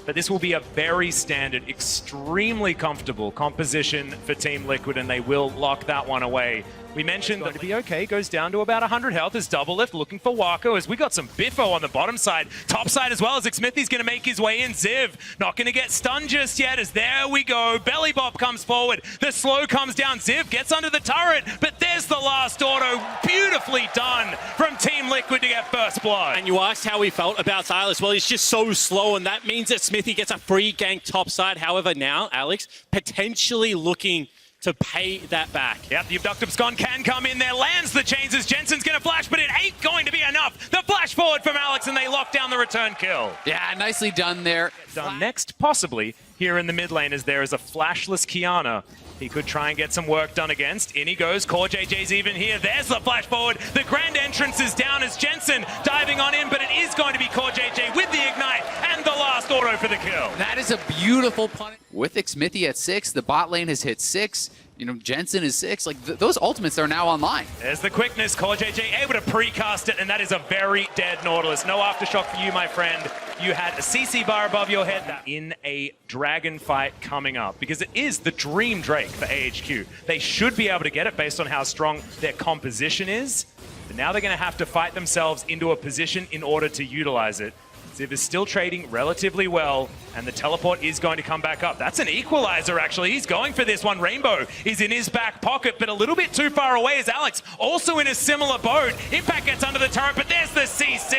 but this will be a very standard, extremely comfortable composition for Team Liquid, and they will lock that one away. We mentioned that to be okay, goes down to about 100 health as Double Lift looking for Wako as we got some biffo on the bottom side, top side as well as Smithy's going to make his way in. Ziv not going to get stunned just yet as there we go, Belly Bop comes forward, the slow comes down, Ziv gets under the turret, but there's the last auto, beautifully done from Team Liquid to get first blood. And you asked how he felt about Silas. Well, he's just so slow, and that means that Smithy gets a free gank top side. However, now, Alex, potentially looking to pay that back. Yep, the Abductive Scon can come in there, lands the chains as Jensen's going to flash, but it ain't going to be enough. The flash forward from Alex, and they lock down the return kill. Yeah, nicely done there. Done next, possibly, here in the mid lane, as there is a flashless Kiana. He could try and get some work done against. In he goes, Core JJ's even here. There's the flash forward. The grand entrance is down as Jensen diving on in, but it is going to be Core JJ with the ignite and the last auto for the kill. That is a beautiful punish. With Smithy at 6, the bot lane has hit 6. You know, Jensen is 6. Like, those ultimates are now online. There's the quickness. Core JJ able to precast it, and that is a very dead Nautilus. No aftershock for you, my friend. You had a CC bar above your head in a dragon fight coming up, because it is the dream Drake for AHQ. They should be able to get it based on how strong their composition is, but now they're going to have to fight themselves into a position in order to utilize it. Ziv is still trading relatively well, and the teleport is going to come back up. That's an equalizer, actually. He's going for this one. Rainbow is in his back pocket, but a little bit too far away is Alex, also in a similar boat. Impact gets under the turret, but there's the CC,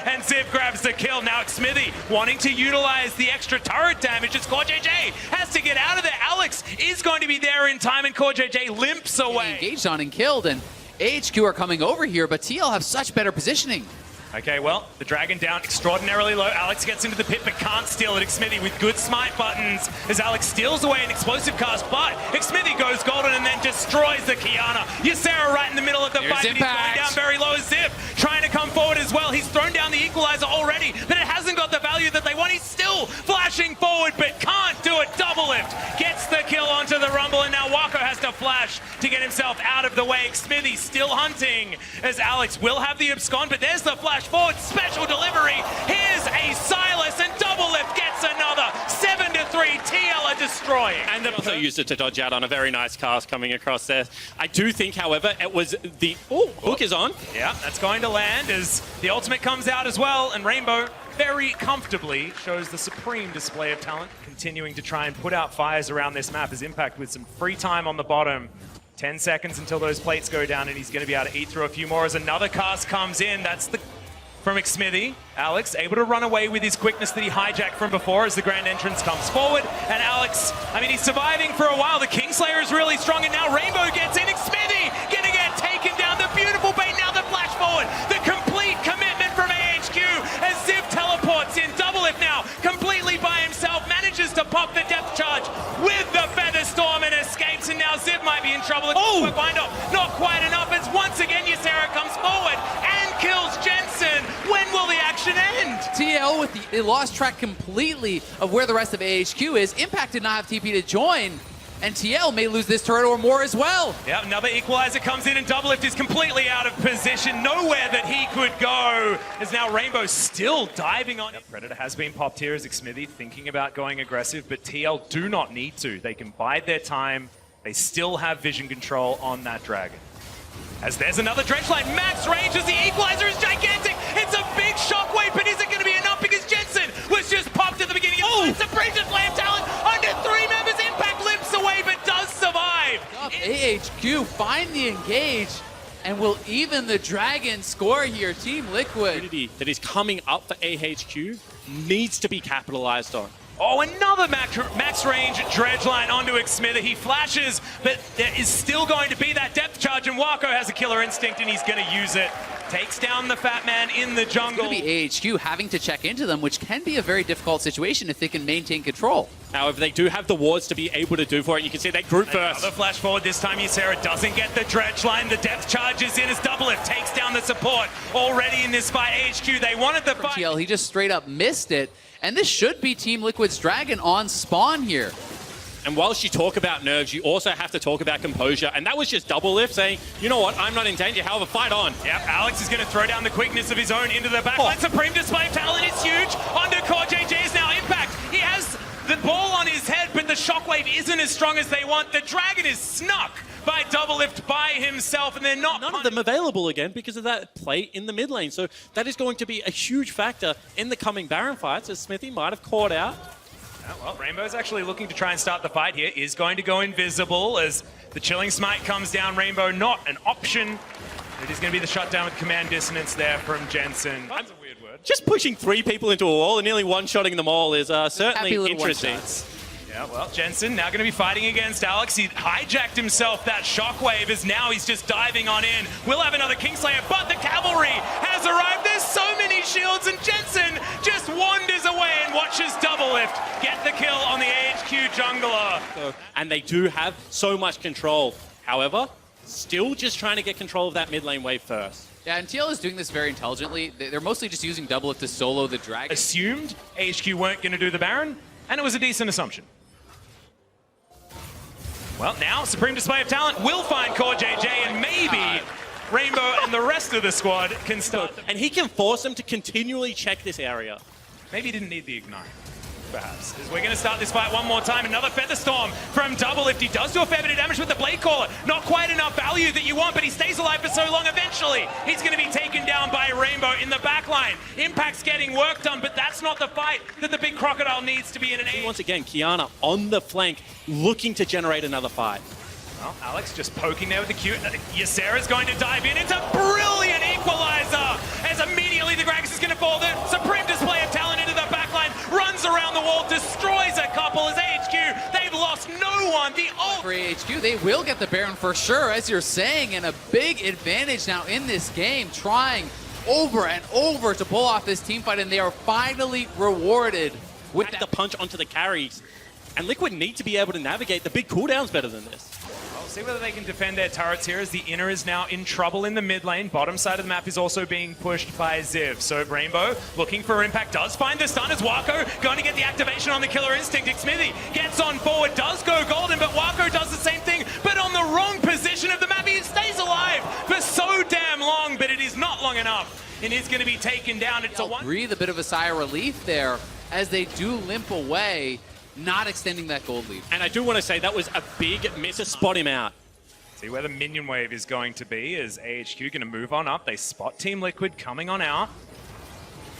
and Ziv grabs the kill. Now Smithy wanting to utilize the extra turret damage as Core JJ has to get out of there. Alex is going to be there in time, and Core JJ limps away. Engaged on and killed, and AHQ are coming over here, but TL have such better positioning. Okay, well, the dragon down extraordinarily low. Alex gets into the pit but can't steal it. Smithy with good smite buttons as Alex steals away an explosive cast, but Smithy goes golden and then destroys the Kiana. Ysera right in the middle of the fight, but he's going down very low. Ziv trying to come forward as well. He's thrown down the equalizer already, but it hasn't got the value that they want. He's still flashing forward, but can't do it. Double lift gets the kill onto the Rumble, and now Wako has to flash to get himself out of the way. Smithy still hunting as Alex will have the abscond, but there's the flash forward, special delivery. Here's a Silas, and Double Lift gets another. 7-3, TL are destroying. And they also used it to dodge out on a very nice cast coming across there. I do think, however, it was the... Oh, hook is on. Yeah, that's going to land as the ultimate comes out as well, and Rainbow very comfortably shows the supreme display of talent, continuing to try and put out fires around this map as Impact with some free time on the bottom. 10 seconds until those plates go down, and he's going to be able to eat through a few more as another cast comes in. That's the... from Smithy. Alex able to run away with his quickness that he hijacked from before as the grand entrance comes forward. And Alex, I mean, he's surviving for a while. The Kingslayer is really strong, and now Rainbow gets in. Smithy gonna get taken down. The beautiful bait, now the flash forward. The complete commitment from AHQ as Ziv teleports in. Double Lift now, completely by himself, manages to pop the depth charge with the Feather Storm and escapes. And now Ziv might be in trouble. Oh! Not quite enough as once again Ysera comes forward and kills Jensen. When will the action end? TL with the lost track completely of where the rest of AHQ is. Impact did not have TP to join, and TL may lose this turret or more as well. Yeah, another equalizer comes in, and Double Lift is completely out of position. Nowhere that he could go. As now Rainbow still diving on. Yep, Predator has been popped here as Smithy thinking about going aggressive, but TL do not need to. They can bide their time. They still have vision control on that dragon. As there's another dredge line, max range as the equalizer is gigantic. It's a big shockwave, but is it going to be enough? Because Jensen was just popped at the beginning of the fight. Separation flame talent under 3 members. Impact limps away, but does survive. AHQ find the engage and will even the dragon score here. Team Liquid. That is coming up for AHQ needs to be capitalized on. Oh, another max range dredge line onto Smithy. He flashes, but there is still going to be that depth charge, and Wako has a killer instinct, and he's going to use it. Takes down the fat man in the jungle. It's going to be AHQ having to check into them, which can be a very difficult situation if they can maintain control. However, they do have the wards to be able to do for it. You can see that group first. Another flash forward. This time Ysera doesn't get the dredge line. The depth charge is in as Double Lift takes down the support. Already in this fight, AHQ, they wanted the fight. TL, he just straight up missed it. And this should be Team Liquid's dragon on spawn here. And whilst you talk about nerves, you also have to talk about composure. And that was just Double Lift saying, you know what, I'm not in danger, however, fight on. Yep, Alex is going to throw down the quickness of his own into the backline. Supreme display of talent is huge. Onto Core JJ is now Impact. shockwave isn't as strong as they want. The Dragon is snuck by Doublelift by himself, and they're not... None of them available again because of that play in the mid lane. So that is going to be a huge factor in the coming Baron fights, as Smithy might have caught out. Yeah, well, Rainbow's actually looking to try and start the fight here. Is going to go invisible as the Chilling Smite comes down. Rainbow not an option. It is going to be the shutdown with command dissonance there from Jensen. That's a weird word. Just pushing 3 people into a wall and nearly one-shotting them all is certainly Happy little interesting. one-shots. Yeah, well, Jensen now going to be fighting against Alex. He hijacked himself that shockwave as now he's just diving on in. We'll have another Kingslayer, but the cavalry has arrived. There's so many shields, and Jensen just wanders away and watches Doublelift get the kill on the AHQ jungler. And they do have so much control. However, still just trying to get control of that mid lane wave first. Yeah, and TL is doing this very intelligently. They're mostly just using Doublelift to solo the Dragon. Assumed AHQ weren't going to do the Baron, and it was a decent assumption. Well, now Supreme Display of Talent will find Core JJ, and maybe Rainbow and the rest of the squad can start. And he can force them to continually check this area. Maybe he didn't need the Ignite, perhaps. As we're going to start this fight one more time. Another Feather Storm from Doublelift. He does do a fair bit of damage with the Blade Caller. Not quite enough value that you want, but he stays alive for so long. Eventually, he's going to be taken down by Rainbow in the backline. Impact's getting work done, but that's not the fight that the big Crocodile needs to be in an A. Once again, Kiana on the flank, looking to generate another fight. Well, Alex just poking there with the Q. Ysera's going to dive in. It's a brilliant equalizer as immediately the Gragas is going to fall. The Supreme Display of Talent into the backline, runs around the wall, destroys a couple as AHQ. They've lost no one. The ult. For AHQ, they will get the Baron for sure, as you're saying, and a big advantage now in this game, trying over and over to pull off this team fight, and they are finally rewarded with The punch onto the carries. And Liquid need to be able to navigate the big cooldowns better than this. We'll see whether they can defend their turrets here as the inner is now in trouble in the mid lane. Bottom side of the map is also being pushed by Ziv. So Rainbow looking for impact, does find the stun as Wako going to get the activation on the Killer Instinct. Smithy gets on forward, does go golden, but Wako does the same thing, but on the wrong position of the map. He stays alive for so damn long, but it is not long enough. And is going to be taken down. It's a one. Breathe a bit of a sigh of relief there as they do limp away, not extending that gold lead. And I do want to say that was a big miss to spot him out. See where the minion wave is going to be. Is AHQ going to move on up? They spot Team Liquid coming on out.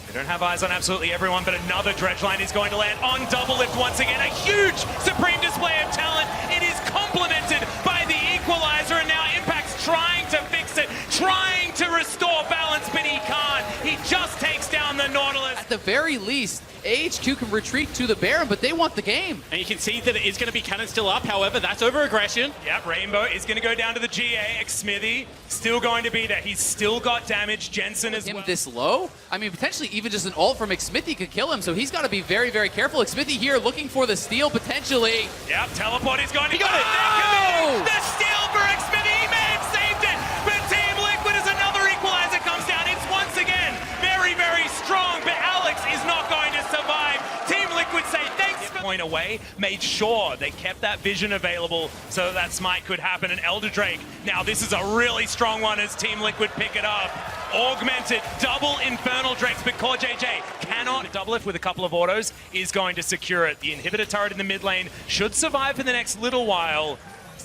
They don't have eyes on absolutely everyone, but another dredge line is going to land on Doublelift once again. A huge Supreme Display of Talent. It is complemented by the equalizer, and now Impact's trying to fix it, trying to restore balance, but he can't. He just takes down the Nautilus. At the very least, AHQ can retreat to the Baron, but they want the game. And you can see that it is going to be cannon still up. However, that's over aggression. Yep, Rainbow is going to go down to the GA. Smithy still going to be there. He's still got damage. Jensen as well. This low? I mean, potentially even just an ult from Xmithy could kill him, so he's got to be very, very careful. Xmithy here looking for the steal, potentially. Yep, teleport is going to He got it! Oh! The steal for Xmithy. He may have saved it, but Team Liquid as another equalizer comes down. It's once again very, very strong, but Alex is not going to survive. Team Liquid say thanks for point away, made sure they kept that vision available so that smite could happen. And Elder Drake, now this is a really strong one as Team Liquid pick it up. Augmented, double Infernal Drakes, but Core JJ cannot double it with a couple of autos, is going to secure it. The inhibitor turret in the mid lane should survive for the next little while.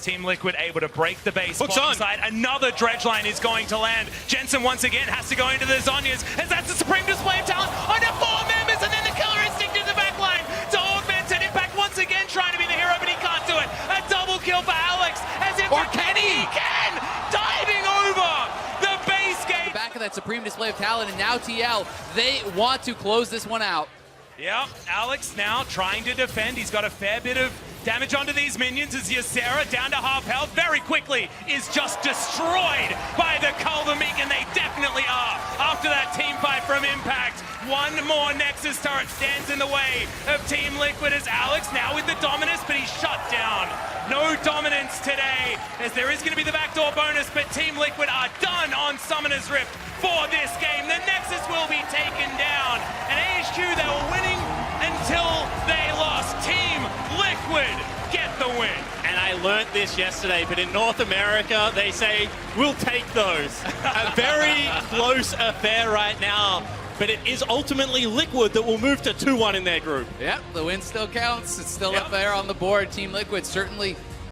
Team Liquid able to break the base. Hooks bottom on. side. Another dredge line is going to land. Jensen once again has to go into the Zonyas as that's the Supreme Display of Talent under 4 members, and then the Killer Instinct in the back line to augment it. Impact once again trying to be the hero, but he can't do it. A double kill for Alex as if Or can he? He can! Diving over the base gate. Back of that Supreme Display of Talent, and now TL, they want to close this one out. Yep, Alex now trying to defend. He's got a fair bit of damage onto these minions as Ysera, down to half health, very quickly is just destroyed by the Culvermeek, and they definitely are after that team fight from Impact. One more Nexus turret stands in the way of Team Liquid as Alex now with the dominance, but he's shut down. No dominance today as there is going to be the backdoor bonus, but Team Liquid are done on Summoner's Rift for this game. The Nexus will be taken down, and AHQ, they were winning until they lost. Team Liquid get the win. And I learned this yesterday, but in North America, they say, we'll take those. A very close affair right now but it is ultimately Liquid that will move to 2-1 in their group. Yep, the win still counts. It's still Yep. up there on the board. Team Liquid certainly